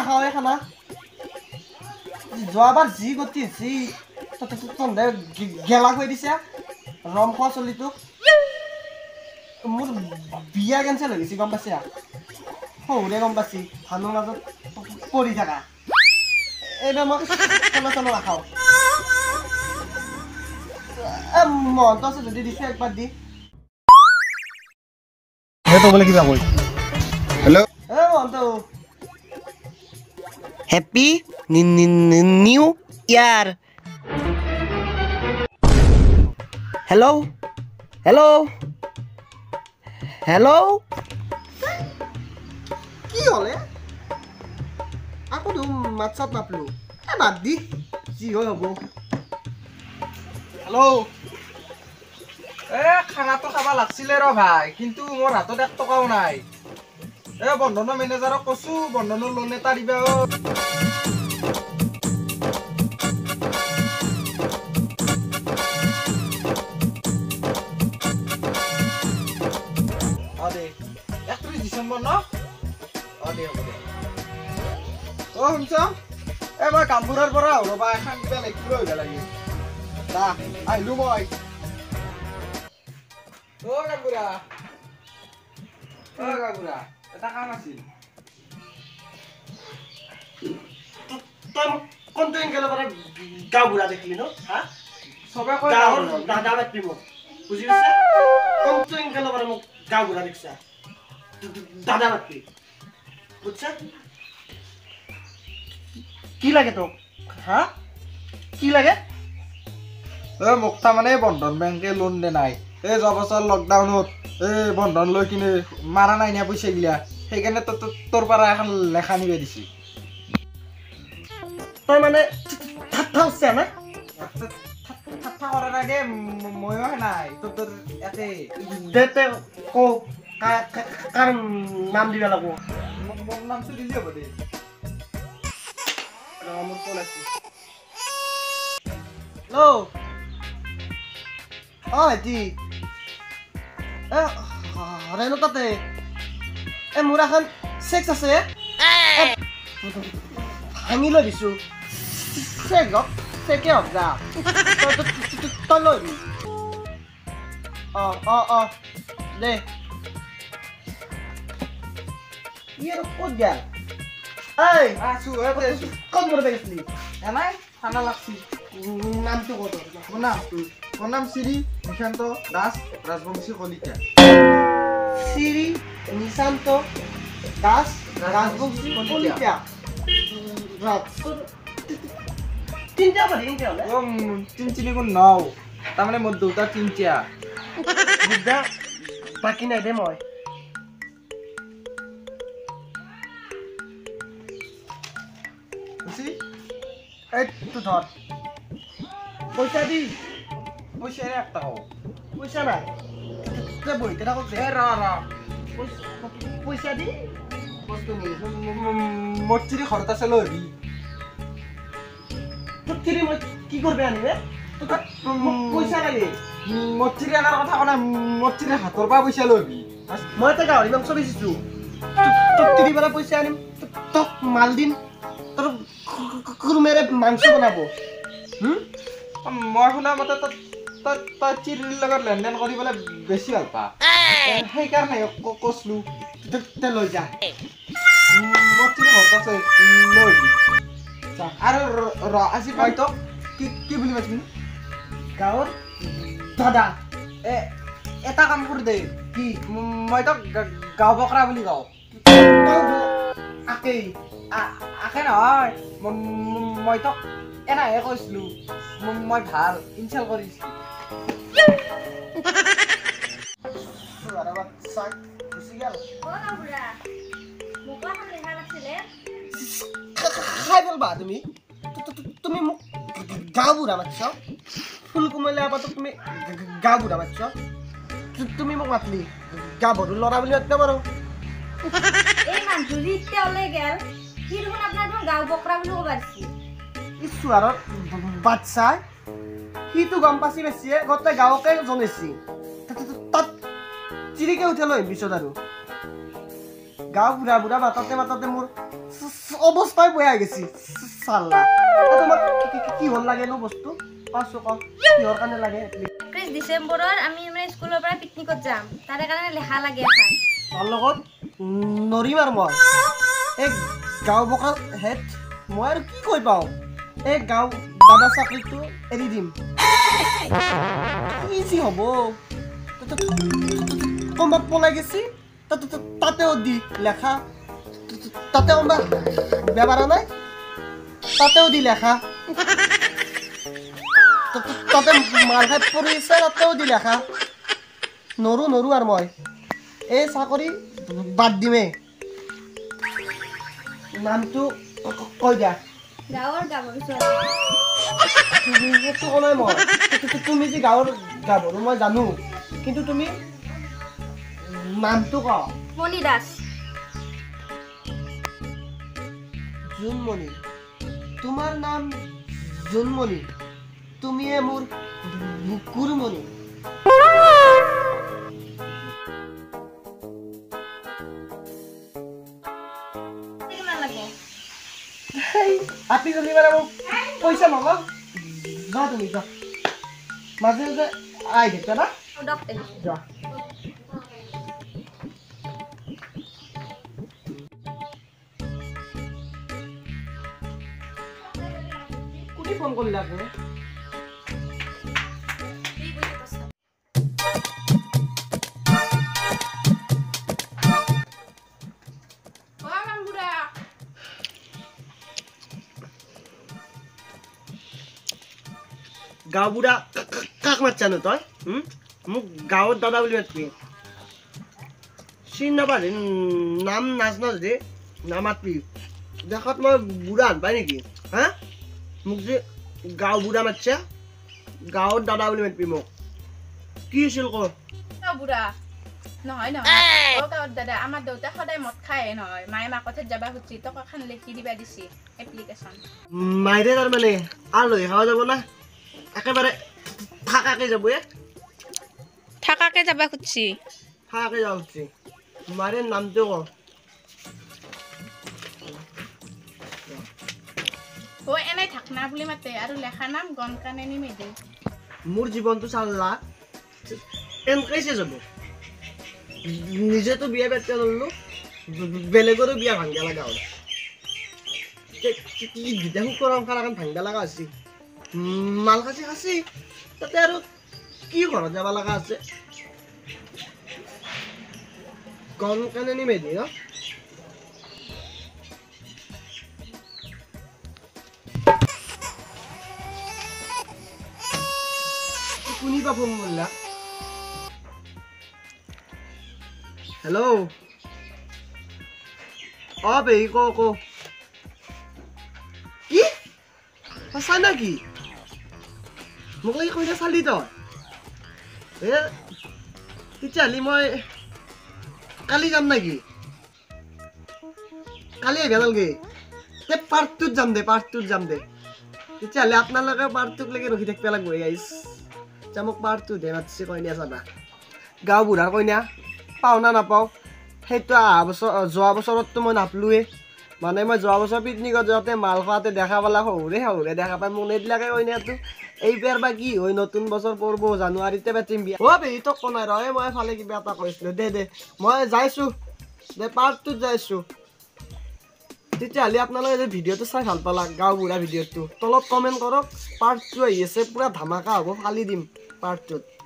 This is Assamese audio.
নাখাওঁৱে খানা যোৱাবাৰ যি গতি যি তহঁতে গেলা কৰি দিছে ৰম খোৱা চলিটোক মোৰ বিয়া কেঞ্চেল হৈ গৈছে গম পাইছা সৰুৰে গম পাইছি ভালৰ মাজত পৰি থাকা এইবাৰ মই খানা চানা নাখাওঁ মহন্ত আছে যদি দিছে একবাৰ দি বোলে কিবা কৈ hello' Mahanta happy new year hello' hello' hello' কি হলে আকৌ মাত চাত নাপলো বাদ দি যি হয় হ'ব হেল্ল' খানাটো খাব লাগছিলে ৰ ভাই কিন্তু মোৰ হাতত 1 টকাও নাই বন্ধনৰ মেনেজাৰক কৈছো বন্ধনৰ লোন এটা দিবা দে 31 ডিচেম্বৰ ন দে হ'ব দে শুনছ মই কামবোৰৰ পৰা ৰবা এখন কিবা লিখিব আহিব লাগে আহিলো মই কামবুঢ়া এটা কাম আছিল কোনটো এংগেলৰ পৰা গাঁও বুঢ়া দেখিলি ন হা চবে কয় দাদা মাতবি মোক বুজি পাইছা কোনটো এংগেলৰ পৰা মোক গাঁও বুঢ়া দেখিছা দাদা মাতবি বুজছা কি লাগে তোক হা কি লাগে মোক তাৰমানে বন্ধন বেংকে লোন দে নাই যোৱা বছৰ লকডাউনত বন্ধন লৈ কিনে মাৰা নাই না পইচা গিলা সেইকাৰণে তোৰ পৰা এখন লেখা নিবে দিছি তই মানে ঠাট্টা উঠছে না ঠাট্টা কৰা নাই দে ময়ো নাই তোৰ একে দে তে কো কাৰ নাম দিবা লাগব মোৰ নামটো দিলি হ'ব দে মোৰ ফোন আছে হেল্ল' ভাইটি হৰেনো তাতে মোৰ এখন চেক্স আছে ভাঙি লৈ দিছো চেকে হওক যা তই লৈ আহিবি দে ই আৰু ক'ত গেল আছো ক'ত মোৰ বেগিছিলি এনাই ঠাণ্ডা লাগছি নামটো ক'ত মোৰ নাম শ্ৰী নিশান্ত দাস ৰাজবংশী কলিতা শ্ৰী নিশান্ত দাস ৰাজবংশী কলিতা তিনিটা পাৰি হ'লে তিনচিনি কোন নও তাৰমানে মোৰ দেউতা তিনটিয়া বুদ্ধা বাকী নাই দে মই এইটো ধৰ পইচা দি পইচা 1 টকাও পইচা নাই তই বহিতে থাকক দে পইচা দি বস্তু মোৰ চিৰি ঘৰত আছে লৈ আহিবি তোক কিনি মই কি কৰবি আনিবে পইচা লাগে মোৰ চিৰি আনাৰ কথা কোৱা নাই মোৰ চিৰি হাতৰ পৰা পইচা লৈ আহিবি মই এটা গাহৰি মাংস বেচিছো তোক তিৰি পৰা পইচা আনিম তোক মাল দিম তোৰ কুৰুমেৰে মাংস বনাব মই শুনা মতে তই চিৰিৰ লগত লেনদেন কৰিবলৈ বেছি ভাল পা সেইকাৰণে কৈছিলো তই লৈ যা মোৰ চিৰি ঘৰত আছে লৈ আহিবি আৰু আজি মই তোক কি বুলি মাতিম গাঁৱৰ দাদা এটা কাম কৰি দে কি মই তোক গাঁও বকৰা বুলি কওঁ আকেই আকে নহয় মই তোক এনাহে কৈছিলো মই ভাল ইনচাল কৰিছিলো খাই পেলবা তুমি তুমি মোক গাঁও বুঢ়া মাতিছ ফুল কোমলীয়া আবাটোক তুমি গাঁও বুঢ়া মাতিছ তুমি মোক মাতলি গা ভৰু ল'ৰা বুলি মাতিব পাৰো এই মানুহটো যেতিয়া ওলাই গেল সি দেখোন আপোনাৰ দেখোন গাঁও বকৰা বুলি ক'ব পাৰিছে ঈশ্বৰৰ বাচ্চাই সিটো গম পাইছি বেছিয়ে গোটেই গাঁৱকে জনাইছি তাত চিৰিকে উঠে লৈ পিছত আৰু গাঁও বুঢ়া বুঢ়া মাততে মোৰ অৱস্থাই বেয়া হৈ গৈছে চাল্লা তোমাক কি হ'ল লাগে নো বস্তু পাঁচশ ক কিহৰ কাৰণে লাগে 31 ডিচেম্বৰৰ আমি মানে স্কুলৰ পৰা পিকনিকত যাম তাৰে কাৰণে লেখা লাগে এখন তাৰ লগত নৰিম আৰু মই এই গাঁও বকাৰ হেড মই আৰু কি কৈ পাওঁ এই গাঁও দাদা চাকৰিটো এৰি দিম কি যি হ'ব কোনোবা পলাই গেছি তাতেও দি লেখা তাতে কোনোবা বেমাৰা নাই তাতেও দি লেখা তাতে মাল খাই পৰিছে তাতেও দি লেখা নৰু আৰু মই এই চাকৰি বাদ দিমে নামটো কৈ দিয়া গাঁৱৰ গাভৰু ছোৱালী সেইটো ক'লে মই তুমি যে গাঁৱৰ গাভৰু মই জানো কিন্তু তুমি নামটো ক মণি দাস জোনমণি তোমাৰ নাম জোনমণি তুমিয়ে মোৰ বুকুৰমণি কিমান লাগে আপি যদি মানে মোক পইচা নলওঁ যা তুমি যা মাজে মাজে আহি থাকিবা না ডক দেখিছো যা কোনে ফোন কৰিলা আকৌ গাঁও বুঢ়া কাক মাতছানো তই মোক গাঁৱত দাদা বুলি মাতবি চিনি নাপালি নাম নাজনা যদি নামাতবি দেখাত মই বুঢ়া হান পাই নেকি হা মোক যে গাঁও বুঢ়া মাতছা গাঁৱত দাদা বুলি মাতবি মোক কি আছিল ক বুঢ়া নহয় নহয় গাঁৱত দাদা আমাৰ দেউতা সদায় মদ খায় নহয় মায়ে মাকতহে যাবা খুজি তোক এখন লিখি দিবা দিছি এপ্লিকেশ্যন মাইৰে তাৰমানে আলহী খাৱা যাব না একেবাৰে থাকাকে যাব থাকাকে যাবা খুজি থাকাকে যাব খুজি মাইৰে নামটো ক ও এনেই থাকনা বুলি মাতে আৰু লেখা নাম গনকানেনি মেধি মোৰ জীৱনটো চাল্লা এনেকৈছে যাব নিজেতো বিয়া পাতিব নললো বেলেগৰো বিয়া ভাঙিব লগা হ'ল দুটা শুকুৰ খান ভাঙিব লগা হৈছে মাল খাচি তাতে আৰু কি ঘৰত যাব লগা আছে গন কানে মেধি ন কোনিবা ফোন কৰিলা হেল্ল' অ পেহী ক কি সঁচা নেকি মোক লাগি কৈছা চালি তই তেতিয়াহ'লে মই কালি যাম নেকি কালি আহিব নালাগে পাৰ্টটোত যাম দে তেতিয়াহ'লে আপোনালোকে পাৰ্টটোক লাগি ৰখি থাকিব লাগিব গাইছ এতিয়া মোক পাৰ্টটো দে মাতিছে কইনা চাবা গাঁও বুঢ়াৰ কইনা পাওঁ না নাপাওঁ সেইটো যোৱা বছৰততো মই নাপলোৱে মানে মই যোৱা বছৰ পিকনিকত যাওঁতে মাল খোৱাতে দেখা পালা শহুৰে দেখা পাই মোক নেদিলাকে কইনাটো এইবাৰ বা কি হয় নতুন বছৰ পৰব জানুৱাৰীতে পাতিম বিয়া অ পেহী তোক কোনাই ৰ মই এফালে কিবা এটা কৈছিলোঁ দে মই যাইছোঁ দে পাৰ্কটোত যাইছোঁ তেতিয়াহ'লে আপোনালোকে যে ভিডিঅ'টো চাই ভাল পালা গাঁও বুঢ়া ভিডিঅ'টো তলত কমেণ্ট কৰক পাৰ্ট 2 আহি আছে পুৰা ধামাকা হ'ব ফালি দিম পাৰ্ট 2